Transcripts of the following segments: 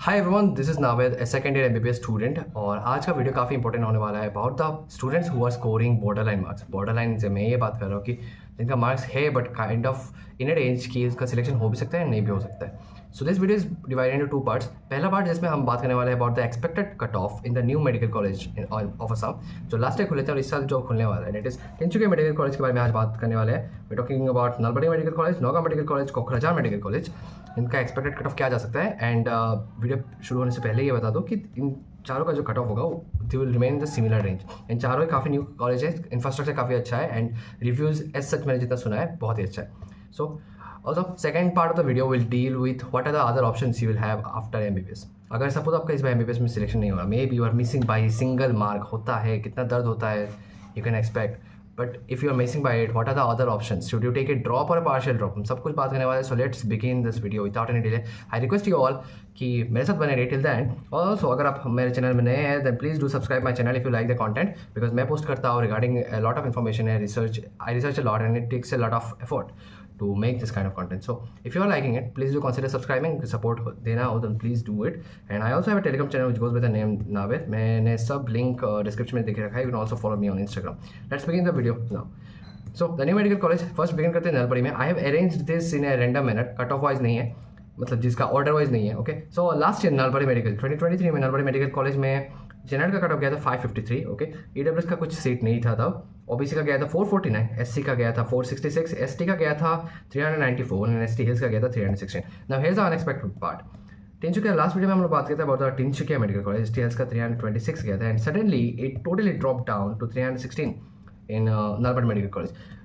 Hi everyone, this is Naved, a second year MBBS student. और आज का वीडियो काफ़ी इंपॉर्टेंट होने वाला है about the students who are scoring border line marks. Border line से मैं ये बात कर रहा हूँ कि जिनका मार्क्स है but kind of in a range की उसका सिलेक्शन हो भी सकता है नहीं भी हो सकता है। So this video is divided into two parts. पहला पार्ट जिसमें हम बात करने वाले हैं about the expected cut of in the new medical college of Assam जो लास्ट ईयर खुले थे और इस साल जो खुलने वाला है, it is Tinsukia medical college के बारे में आज बात करने वाले हैं। We talking about Nalbari medical college, Nagaon medical college, Kokrajhar medical college, इनका एक्सपेक्टेड कट ऑफ क्या जा सकता है। एंड वीडियो शुरू होने से पहले ये बता दो कि इन चारों का जो कट ऑफ होगा they will remain in the similar range. इन चारों ही काफ़ी न्यू कॉलेज है, इंफ्रास्ट्रक्चर काफ़ी अच्छा है एंड रिव्यूज़ एज सच मैंने जितना सुना है बहुत ही अच्छा है। सो also second part of the video will deal with what are the other options you will have after MBBS। अगर सपोज आपका इस बार MBBS में सिलेक्शन नहीं हो रहा, maybe you are missing by single mark, होता है कितना दर्द होता है you can expect, but if you are missing by it what are the other options, should you take a drop और पार्शियल ड्रॉप, हम सब कुछ बात करने वाले हैं। So let's begin this video without any delay. I request you all कि मेरे साथ बने रहे टिल द एंड। ऑल्सो अगर आप मेरे चैनल में नए हैं then please do subscribe my channel if you like the content, because मैं पोस्ट करता हूँ रिगार्डिंग लॉट ऑफ इन्फॉर्मेशन है, research, I research a lot and it takes a lot of effort to make this kind of content. So if you are liking it, please do consider subscribing, support देना हो then please do it. And I also have a Telegram channel which goes with the name Navid. मैंने सब link description में देखे रखा है. You can also follow me on Instagram. Let's begin the video now. So the new medical college first begin करते हैं नलबड़ी में. I have arranged this in a random manner, cut off wise नहीं है, मतलब जिसका ऑर्डर वाइज नहीं है। Okay, so last year Nalbari medical 2023 में नलबड़ी मेडिकल कॉलेज में जनरल का कट ऑफ गया था 553। ओके, ईडब्ल्यूएस का कुछ सीट नहीं था तब, ओबीसी का गया था 449, एससी का गया था 466, एसटी का गया था 394 एंड एसटी हिल्स का गया था 316। Now here's the unexpected part. Tinsukia last video में हम लोग बात करते हैं about the Tinsukia medical college, ST hills का 326 गया था and suddenly it totally drop down to 316 in Nalbari medical college.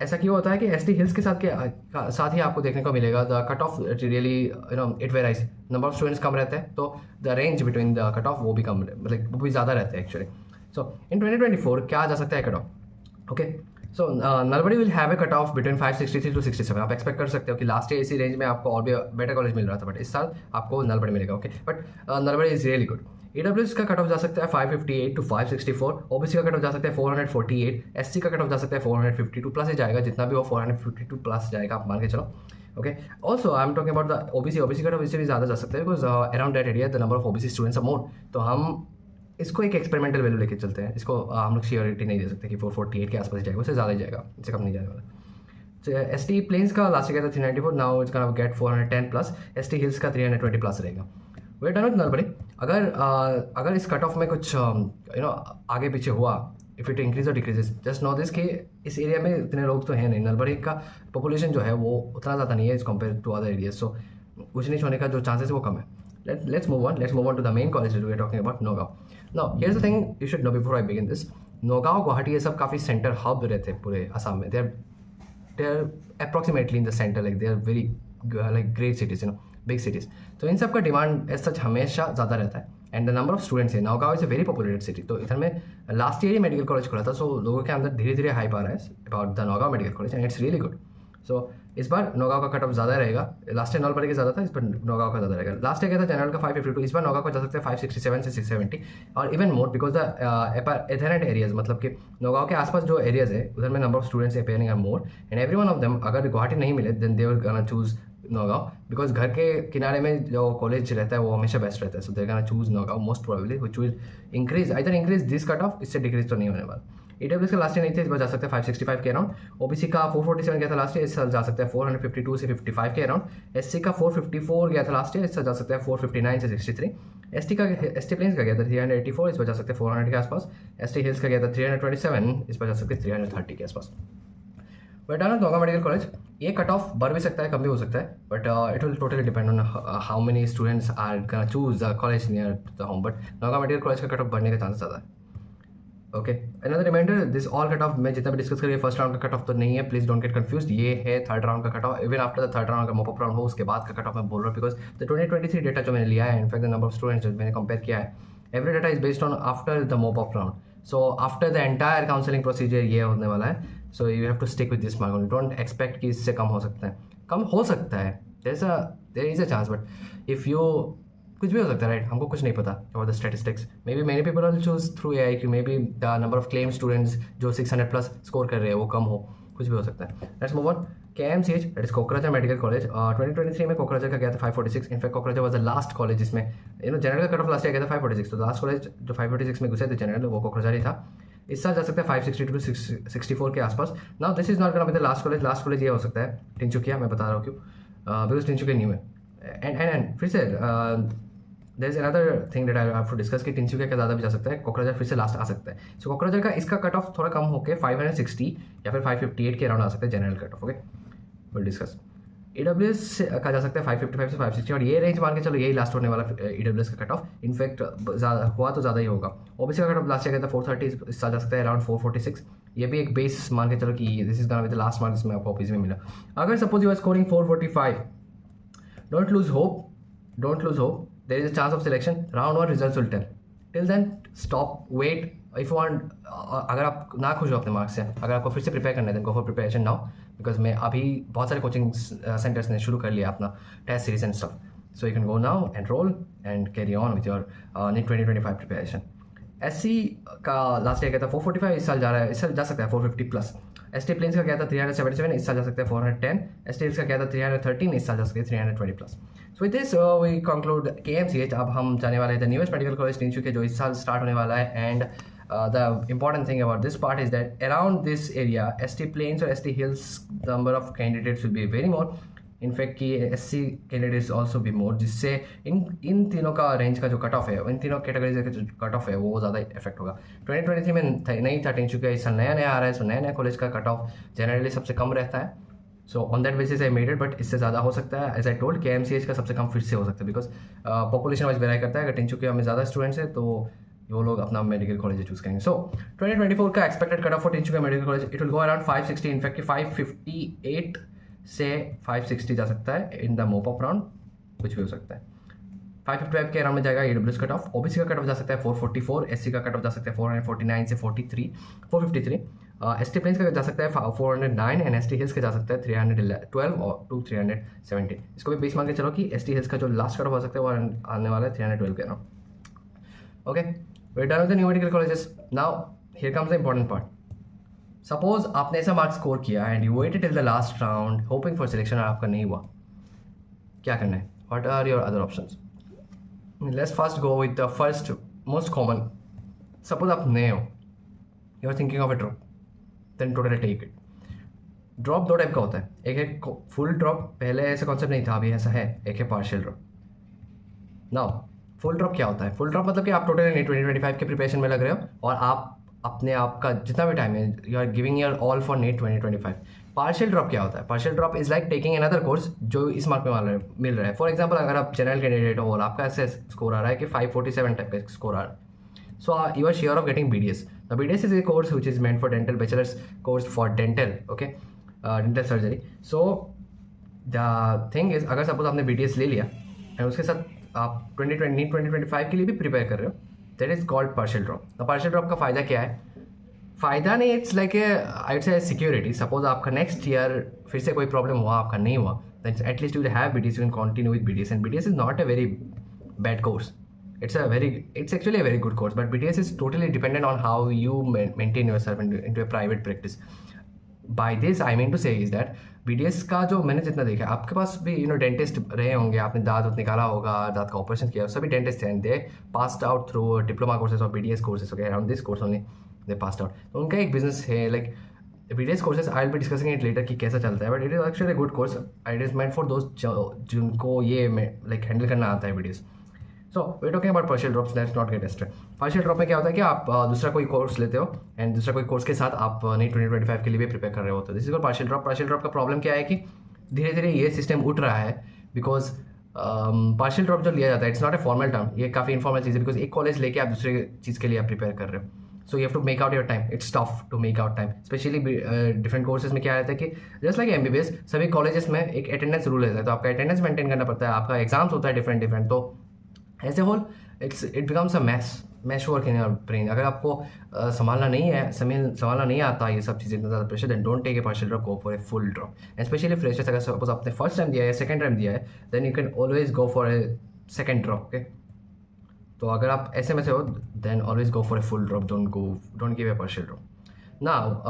ऐसा क्यों होता है कि एसटी हिल्स के साथ ही आपको देखने को मिलेगा the cut off really it varies, number of students कम रहते हैं तो the range between the cut off वो भी कम, मतलब वो भी ज़्यादा रहते हैं एक्चुअली। सो इन 2024 क्या जा सकता है cut off? Okay, so Nalbari will have a cut off between 563 to 67। आप एक्सपेक्ट कर सकते हो कि लास्ट ईयर इसी रेंज में आपको और भी बेटर कॉलेज मिल रहा था, बट इस साल आपको नलबड़ी मिलेगा। Okay, but Nalbari is really good. EWS का कट ऑफ जा सकता है 558 टू 564, ओबीसी का कट ऑफ जा सकता है 448, एससी का कट ऑफ जा सकता है 452 प्लस ही जाएगा, जितना भी हो 452 प्लस जाएगा, आप मान के चलो। Okay, also I am talking about the OBC cut off इससे भी ज़्यादा जा सकता है because around that area the number of OBC students are more. तो हम इसको एक एक्सपेरिमेंटल वैल्यू लेके चलते हैं, इसको हम लोग श्योरिटी नहीं दे सकते कि 448 के आसपास जाएगा, उससे ज़्यादा ही जाएगा, इससे कम नहीं जाने वाला। एस टी प्लेन्स का लास्ट ईयर था 394, now it's gonna get 410 plus, S T hills का 320 प्लस रहेगा। वे डन विद नलबड़ी। अगर इस कट ऑफ में कुछ आगे पीछे हुआ, इफ इट इंक्रीज और डिक्रीजेस, जस्ट नो दिस कि इस एरिया में इतने लोग तो हैं नहीं, नलबड़ी का पॉपुलेशन जो है वो उतना ज़्यादा नहीं है is compare to other areas, so कुछ नहीं होने का जो चांसेस है वो कम है। Let's move on to the main college that we are talking about, Nogao. Now here's the thing you should know before I begin this. Nogao, Guwahati ये सब काफ़ी सेंटर हब रहते हैं पूरे असम में। they are approximately in the center, like they are very like great cities, big cities. तो इन सब का डिमांड एज सच हमेशा ज़्यादा रहता है and the number of students है। Nagaon is a very populated city. तो इधर में लास्ट ईयर ही मेडिकल कॉलेज खुला था, सो लोगों के अंदर धीरे धीरे हाइप आ रहा है about the Nagaon medical college and it's really good. So इस बार नौगांव का कट ऑफ ज़्यादा रहेगा, लास्ट ईयर नलबड़ी का ज़्यादा था, इस बार नौगांव का ज़्यादा रहेगा। लास्ट ईयर क्या था जनरल का 552, इस बार नौगांव का जा सकता है 567 से 670 और even more because the adherent areas, मतलब कि नौगांव के आसपास जो एरियाज है उधर में number of students appearing are more and every one of them अगर गुवाहाटी नहीं मिले then they will gonna choose Nagaon, because घर के किनारे में जो कॉलेज रहता है वो हमेशा बेस्ट रहता है, so they gonna choose Nagaon most probably, which will increase this cut off, इससे डिक्रीज तो नहीं होने वाला। ईडब्ल्यूएस का लास्ट ईयर नहीं थे, इस बार जा सकते हैं 565 के अराउंड। ओबीसी का 447 गया था लास्ट ईयर, इस साल जा सकते हैं 452 से 55 के अराउंड। एससी का 454 गया था लास्ट ईयर, इस साल जा सकते हैं 459 से 63। एसटी प्लेन्स का गया था 384, इस बार जा सकते हैं 400 के आसपास। एसटी हिल्स का गया था 327, इस बार जा सकते हैं 330 के आसपास। बट नौगांव मेडिकल कॉलेज ये कट ऑफ बढ़ भी सकता है, कम भी हो सकता है, but it will totally depend on how many students are gonna choose the college near the home, but Nagaon medical college का कट ऑफ बढ़ने का चांस ज़्यादा है। Okay, another reminder, this all cut off मैं जितना भी डिस्कस करिए first round का कट ऑफ तो नहीं है, प्लीज डोंट गेट कंफ्यूज्ड, ये है थर्ड राउंड का cut of. Even after the third round का मॉपअप राउंड हो उसके बाद का कट ऑफ मैं बोल रहा हूँ, बिकॉज द 2023 डेटा जो मैंने लिया है, in fact the number of students जो मैंने कंपेयर किया है, every data is based on after the mop up round. So after the entire counselling procedure ये होने वाला है, so you have to stick with this mark, don't expect कि इससे कम हो सकता है, कम हो सकता है, there is a chance, but if you कुछ भी हो सकता है, राइट? हमको कुछ नहीं पता about the statistics. Maybe many people will choose through AI कि maybe the number of claim students जो 600 प्लस स्कोर कर रहे हैं वो कम हो, कुछ भी हो सकता है। Let's move on. KMCH that is Kokrajhar medical college. 2023 में कोकराझार का गया था 546। In fact Kokrajhar was the last college जिसमें जनरल का कट ऑफ लास्ट ईयर गया था 546, तो लास्ट कॉलेज जो 546 में घुसे थे जनरल वो कोकराझार ही था। इस साल जा सकता है 560 टू 64 के आसपास। Now this is not gonna be the last college. Last college ये हो सकता है टिनचुकिया, मैं बता रहा हूँ क्यों, बिकॉज टिनचुकिया न्यू है। एंड फिर से there is another thing that I have to discuss कि टिनचुकिया का ज़्यादा भी जा सकता है, कोकराझार फिर से लास्ट आ सकता है। सो कोकराझार का इसका कट ऑफ थोड़ा कम होकर 560 या फिर 558 के अराउंड आ सकता है general cut off. Okay, will discuss. EWS का जा सकता है 555 से 560, और ये रेंज मान के चलो यही लास्ट होने वाला EWS का कट ऑफ। इनफैक्ट हुआ तो ज़्यादा ही होगा। OBC का कट ऑफ लास्ट ईयर गया था 430, इस साल जा सकता है अराउंड 446। ये भी एक बेस मान के चलो कि this is gonna be the last mark जिसमें आपको OBC में मिला। अगर suppose you are scoring 445, don't lose hope, don't lose hope, there is a chance of selection. Round 1 results will tell. Till then stop, wait if you want. अगर आप ना खुश हो अपने मार्क्स से, अगर आपको फिर से प्रिपेयर करना है, then go for preparation now, because मैं अभी बहुत सारे कोचिंग सेंटर्स ने शुरू कर लिया अपना test series and stuff. So you can go now enroll and carry on with your NEET 2025 preparation. SC का लास्ट ईयर गया था 445, इस साल जा रहा है, इस साल जा सकता है 450 प्लस। ST प्लेन्स का गया था 377, इस साल जा सकता है 410। ST हिल्स का गया था 313, इस साल जा सकता है 320 plus. So with this we conclude KMCH। अब हम जाने वाले थे न्यूएस्ट मेडिकल कॉलेज टिनचुकिया जो इस साल स्टार्ट होने वाला है। And the important thing about this part is that around this area ST plains or ST hills the number of candidates will be very more. In fact कि SC candidates also be more, जिससे इन तीनों का range का जो cut of है, इन तीनों categories का जो कट ऑफ है वो ज़्यादा इफेक्ट होगा। 2023 में नहीं था टिनचुकिया, इस साल नया नया आ रहा है, सो नया नया कॉलेज का कट ऑफ जनरली सबसे कम रहता है। So on that basis I made it, but इससे ज़्यादा हो सकता है। एज आई टोल्ड KMCH का सबसे कम फिर से हो सकता है, बिकॉज पॉपुलेशन वाइज वेराई करता है। अगर टिनचुकिया में ज़्यादा स्टूडेंट्स है तो वो लोग अपना मेडिकल कॉलेज चूज करेंगे। सो 2024 का expected cut off for Tinsukia medical college it will go around 560। In fact 558 से 560 जा सकता है in the mop of round, कुछ भी हो सकता है। 555 के अराउंड में जाएगा EWS कट ऑफ। OBC का कट ऑफ जा सकता है 444, SC का कट ऑफ जा सकता है 449 से 453। ST प्लेन्स का जा सकता है 409 एंड ST हिल्स का जा सकता है 312 और टू 370। इसको भी बेस मान के चलो कि ST हिल्स का जो लास्ट कट ऑफ हो सकता है वो आने वाला है 312 के around. Okay, we're done with the new medical colleges. Now here comes the important part. Suppose आपने ऐसा मार्क्स स्कोर किया and you waited till the last round hoping for selection और आपका नहीं हुआ, क्या करना है? What are your other options? Let's first go with the first most common. Suppose आप नए हो, you are thinking of a drop, then totally take it. Drop दो टाइप का होता है, एक है फुल ड्रॉप, पहले ऐसा कॉन्सेप्ट नहीं था, अभी ऐसा है, एक है partial drop. Now full drop क्या होता है? फुल ड्रॉप मतलब कि आप टोटली 2025 के प्रिपरेशन में लग रहे हो और आप अपने आप का जितना भी टाइम है you are giving your all for NEET 2025। Partial drop क्या होता है? Partial drop is like taking another course जो इस मार्क में मिल रहा है। फॉर एग्जाम्पल अगर आप जनरल कैंडिडेट हो और आपका ऐसे स्कोर आ रहा है कि 547 टाइप का स्कोर आ रहा है, so you are sure of getting BDS। The BDS is a course which is meant for dental, bachelors course for dental, okay, dental surgery. So the thing is अगर suppose आपने BDS ले लिया and उसके साथ आप 2025 के लिए भी प्रिपेयर कर रहे हो, that is called partial drop. तो पार्शियल ड्रॉप का फ़ायदा क्या है? फ़ायदा नहीं, it's like a I would say security. Suppose आपका नेक्स्ट ईयर फिर से कोई प्रॉब्लम हुआ, आपका नहीं हुआ, then at least you will have BDS, you can continue with BDS। And BDS is not a very bad course, it's actually a very good course, but BDS is totally dependent on how you maintain yourself into a private practice. By this I mean to say is that BDS का जो मैंने जितना देखा, आपके पास भी dentist रहे होंगे, आपने दांत निकाला होगा, दांत का ऑपरेशन किया, सभी डेंटिस्ट हैं, they passed out through diploma courses और BDS courses, okay, around this course only they passed out. तो उनका एक बिजनेस है, like BDS courses I will be discussing it later कि कैसा चलता है, but it is actually good course. It is meant for दोस्त जिनको ये लाइक हैंडल करना आता है BDS। So we talking about partial drops, let's not get distract. Partial drop में क्या होता है कि आप दूसरा कोई कोर्स लेते हो एंड दूसरा कोई कोर्स के साथ आप नीट 2025 के लिए भी प्रिपेयर कर रहे होते हो। This is called partial drop. Partial drop का प्रॉब्लम क्या है कि धीरे धीरे ये सिस्टम उठ रहा है, बिकॉज पार्शियल ड्रॉप जो लिया जाता है it's not a formal term, ये काफ़ी इन्फॉर्मल चीज़ है, बिकॉज एक कॉलेज लेके आप दूसरे चीज़ के लिए आप प्रिपेयर कर रहे हो। So you have to make out your time, it's tough to make out time, specially different courses में क्या रहता है कि जस्ट लाइक MBBS सभी कॉलेजेस में एक अटेंडेंस रूल रहता है, तो आपका अटेंडेंस मेंटेन करना पड़ता है, आपका एग्जाम्स होता है डिफरेंट, तो as a whole it becomes a mash work in your brain. अगर आपको संभालना नहीं आता ये सब चीज़ें, इतना ज़्यादा pressure, then don't take a partial drop, go for a full drop. And specially freshers, अगर सपोज आपने फर्स्ट टाइम दिया है, सेकंड टाइम दिया है, then you can always go for a second drop, okay. तो अगर आप ऐसे में से हो, then always go for a full drop, don't give a partial drop. Now,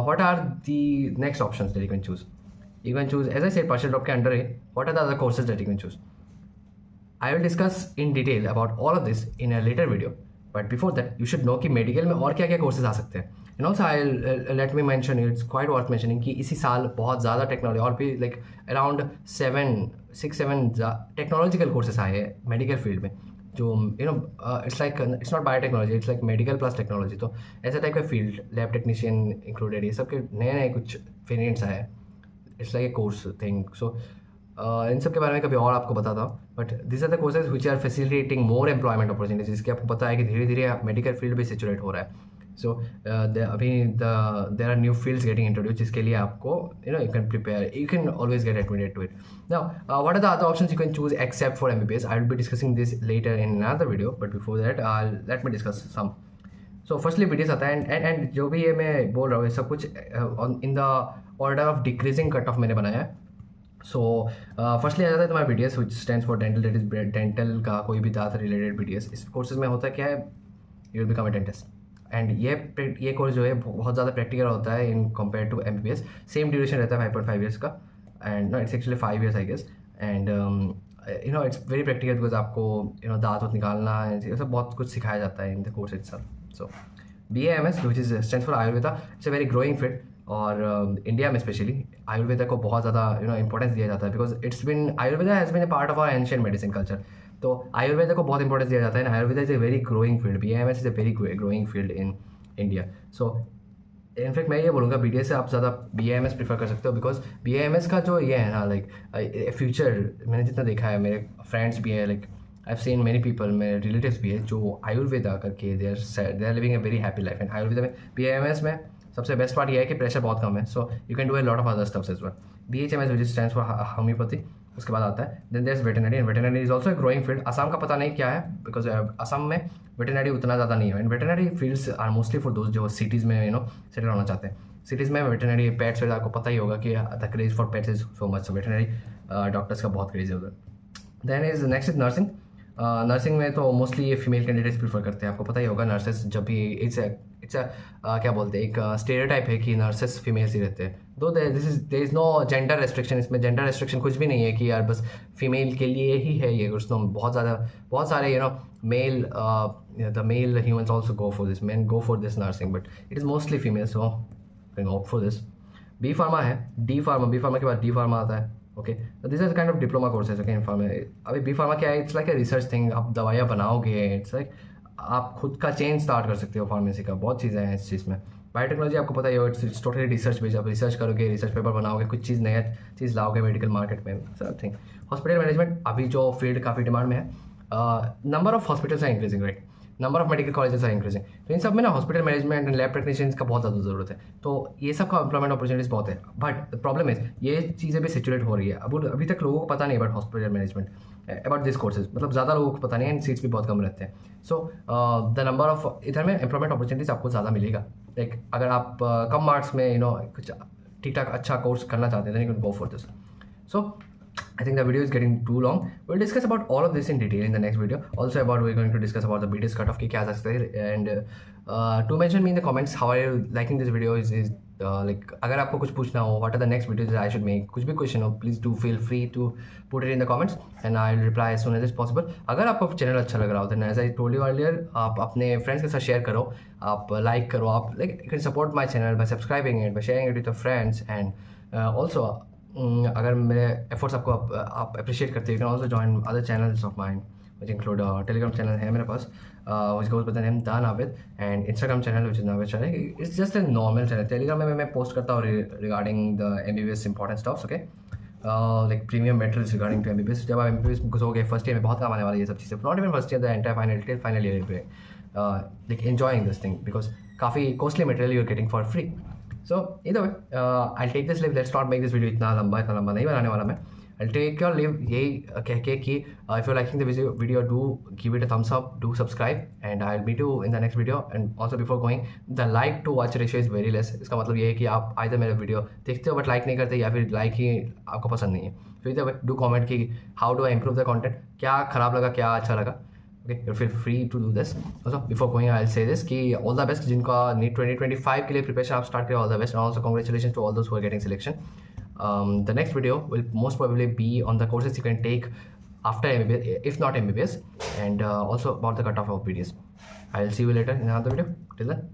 what are the next options that you can choose? You can choose, as I said, partial drop के under है. What are the other courses that you can choose? I will discuss in detail about all of this in a later video. But before that, you should know कि medical में और क्या क्या courses आ सकते हैं. And also, I'll let me mention, it's quite worth mentioning कि इसी साल बहुत ज़्यादा टेक्नोलॉजी और भी like around 6-7 टेक्नोलॉजिकल कोर्सेज आए हैं मेडिकल फील्ड में, जो it's not biotechnology, it's like medical plus technology. तो ऐसे टाइप का फील्ड, लैब टेक्नीशियन इंक्लूडेड, ये सब के नए नए कुछ वेरिएंट्स आए हैं. It's like a course thing. So इन सब के बारे में कभी और आपको बताता हूँ. But this are the courses which are facilitating more employment opportunities, जिसके आपको पता है कि धीरे धीरे मेडिकल फील्ड भी सेचुरेट हो रहा है. सो अभी there are new fields getting introduce, जिसके लिए आपको you can prepare, you can always get admitted to it. Now what are the other options you can choose except for MBBS? I will be discussing this later in another video, but before that let me discuss some. So firstly BDS आता है, and जो भी ये मैं बोल रहा हूँ, ये सब कुछ in the order of decreasing cut off मैंने बनाया है. सो फर्स्टली आ जाता है तुम्हारा BDS, which stands for dental. That is dental का कोई भी दांत रिलेटेड BDS. इस कोर्सेज में होता है क्या है, you will become a dentist. And ये कोर्स जो है बहुत ज़्यादा प्रैक्टिकल होता है in compare to MBBS. Same duration रहता है 5.5 ईयर्स का, and no it's actually 5 years I guess. And it's very practical because आपको दांत निकालना, ये सब बहुत कुछ सिखाया जाता है in the course itself. So BAMS which is stands for Ayurveda. It's a very growing field, और इंडिया में स्पेशली आयुर्वेदा को बहुत ज़्यादा इंपॉर्टेंस दिया जाता है, because Ayurveda has been a part of our ancient medicine culture. तो आयुर्वेदा को बहुत इंपॉर्टेंस दिया जाता है. Ayurveda is a very growing field. BAMS is a very growing field in India. So in fact मैं ये बोलूँगा BDS से आप ज़्यादा BAMS प्रीफर कर सकते हो, बिकॉज BAMS का जो ये है ना, लाइक फ्यूचर, मैंने जितना देखा है, मेरे फ्रेंड्स भी है, like I have seen many people, मेरे रिलेटिव्स भी है जो आयुर्वेदा करके they are living a very happy life. And Ayurveda में BAMS में सबसे बेस्ट पार्ट ये है कि प्रेशर बहुत कम है. So you can do a lot of other stuffs as well. BHMS which stands for homeopathy. उसके बाद आता है then there is veterinary, and veterinary is also a growing field. Assam का पता नहीं क्या है, बिकॉज असम में वेटरनरी उतना ज़्यादा नहीं है. And veterinary fields are mostly for दोस्त जो सिटीज़ में सेटल होना चाहते हैं. सिटीज़ में वेटरनरी पेट्स, आपको पता ही होगा कि the craze for pets is so much. Veterinary doctors का बहुत क्रेज है उधर. Then is next is nursing. Nursing में तो मोस्टली ये फीमेल कैंडिडेट्स प्रीफर करते हैं. आपको पता ही होगा नर्सेस जब भी इट्स क्या बोलते हैं, एक स्टेरियोटाइप है कि नर्सेस फीमेल्स ही रहते हैं. Though there is no gender restriction. इसमें जेंडर रेस्ट्रिक्शन कुछ भी नहीं है कि यार बस फीमेल के लिए ही है ये कुछ. बहुत सारे male the male humans also go for this, men go for this nursing, but it is mostly female. So can opt for this. B pharma है, बी फार्मा के बाद D फार्मा आता है. ओके, तो this is kind of diploma courses. Okay, in pharma अभी B pharma क्या है, it's like a research thing. आप दवाइयाँ बनाओगे, इट्स लाइक आप खुद का चेन स्टार्ट कर सकते हो फार्मेसी का. बहुत चीज़ें हैं इस चीज़ में. बायोटेक्नोलॉजी आपको पता ही हो, इट्स टोटली रिसर्च बेस्ड. आप रिसर्च करोगे, रिसर्च पेपर बनाओगे, कुछ चीज़ नया चीज़ लाओगे मेडिकल मार्केट में, सब थिंग. हॉस्पिटल मैनेजमेंट अभी जो फील्ड काफ़ी डिमांड में है. Number of hospitals are increasing, right, number of medical colleges are increasing. तो इन सब में ना hospital management and lab technicians का बहुत ज़्यादा ज़रूरत है. तो ये सब का एम्प्लॉयमेंट अपॉर्चुनिटीज़ बहुत है. बट द प्रॉब्लम इज ये चीज़ें भी सेचुरेट हो रही है. अभी तक लोगों को पता नहीं about hospital management, about this courses. मतलब ज़्यादा लोगों को पता नहीं है, एंड सीट्स भी बहुत कम रहते हैं. सो द नंबर ऑफ इधर में एम्प्लॉयमेंट अपॉर्चुनिटीज़ आपको ज़्यादा मिलेगा. लाइक अगर आप कम मार्क्स में कुछ ठीक ठाक अच्छा कोर्स करना चाहते हैं, then you can go for this. So I think the video is getting too long. We'll discuss about all of this in detail in the next video. Also we're going to discuss about the BDS cutoff की क्या सकते हैं. And to mention me in the comments how are you liking this video is like अगर आपको कुछ पूछना हो, what are the next videos that I should make, कुछ भी क्वेश्चन हो, please do feel free to put it in the comments and I'll reply as soon as it's possible. अगर आपको चैनल अच्छा लग रहा हो then as I told you earlier, आप अपने फ्रेंड्स के साथ शेयर करो, आप लाइक करो, आप like you can support my channel by subscribing it, by sharing it with your friends. And also अगर मेरे एफर्ट्स आपको आप अप्रिशिएट करते हैं, you can also join other channels of mine which include Telegram channel है मेरे पास, which goes by the name the Naveed, and Instagram channel which is Naveed Shah. It's just a normal channel. Telegram में मैं post करता हूँ regarding the MBBS important stuffs. Okay, like premium materials regarding to MBBS. जब आप MBBS घुसोगे first year में बहुत काम आने वाला है ये सब चीज़ें. Not even first year, the entire final year पे like enjoying this thing because काफ़ी costly material you are getting for free. So either way, I'll take this leave. Let's not make this video इतना लंबा नहीं बनाने वाला मैं. I'll take your leave यही कह के कि if you're liking the video, do give it a thumbs up, do subscribe, and I'll meet you in the next video. And also before going, the like to watch ratio is very less. इसका मतलब ये है कि आप either मेरा video देखते हो but like नहीं करते, या फिर लाइक ही आपको पसंद नहीं है. So either way, do comment कि how do I improve the content, क्या ख़राब लगा क्या अच्छा लगा. Okay, you feel free to do this. Also, before going, I'll say this कि all the best जिनका NEET 2025 के लिए preparation आप start करें, all the best, and also congratulations to all those who are getting selection. The next video will most probably be on the courses you can take after MBBS, if not MBBS, and also about the cutoff of BDS. I'll see you later in another video. Till then.